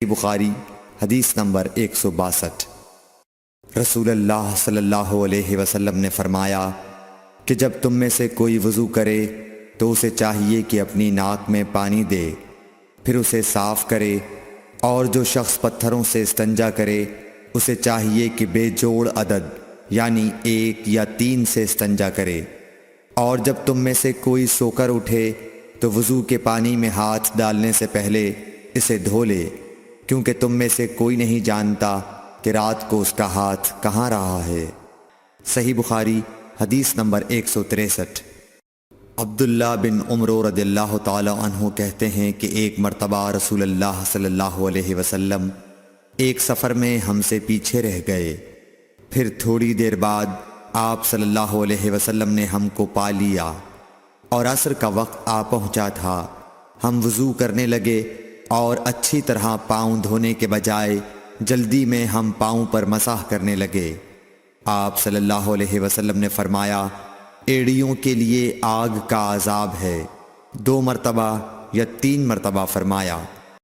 بخاری حدیث نمبر 162۔ رسول اللہ صلی اللہ علیہ وسلم نے فرمایا کہ جب تم میں سے کوئی وضو کرے تو اسے چاہیے کہ اپنی ناک میں پانی دے، پھر اسے صاف کرے، اور جو شخص پتھروں سے استنجا کرے اسے چاہیے کہ بے جوڑ عدد یعنی 1 یا 3 سے استنجا کرے، اور جب تم میں سے کوئی سو کر اٹھے تو وضو کے پانی میں ہاتھ ڈالنے سے پہلے اسے دھو لے، کیونکہ تم میں سے کوئی نہیں جانتا کہ رات کو اس کا ہاتھ کہاں رہا ہے۔ صحیح بخاری حدیث نمبر 163۔ عبداللہ بن عمر رضی اللہ تعالی عنہ کہتے ہیں کہ ایک مرتبہ رسول اللہ صلی اللہ علیہ وسلم ایک سفر میں ہم سے پیچھے رہ گئے، پھر تھوڑی دیر بعد آپ صلی اللہ علیہ وسلم نے ہم کو پا لیا اور عصر کا وقت آ پہنچا تھا۔ ہم وضو کرنے لگے اور اچھی طرح پاؤں دھونے کے بجائے جلدی میں ہم پاؤں پر مسح کرنے لگے۔ آپ صلی اللہ علیہ وسلم نے فرمایا، ایڑیوں کے لیے آگ کا عذاب ہے، 2 مرتبہ یا 3 مرتبہ فرمایا۔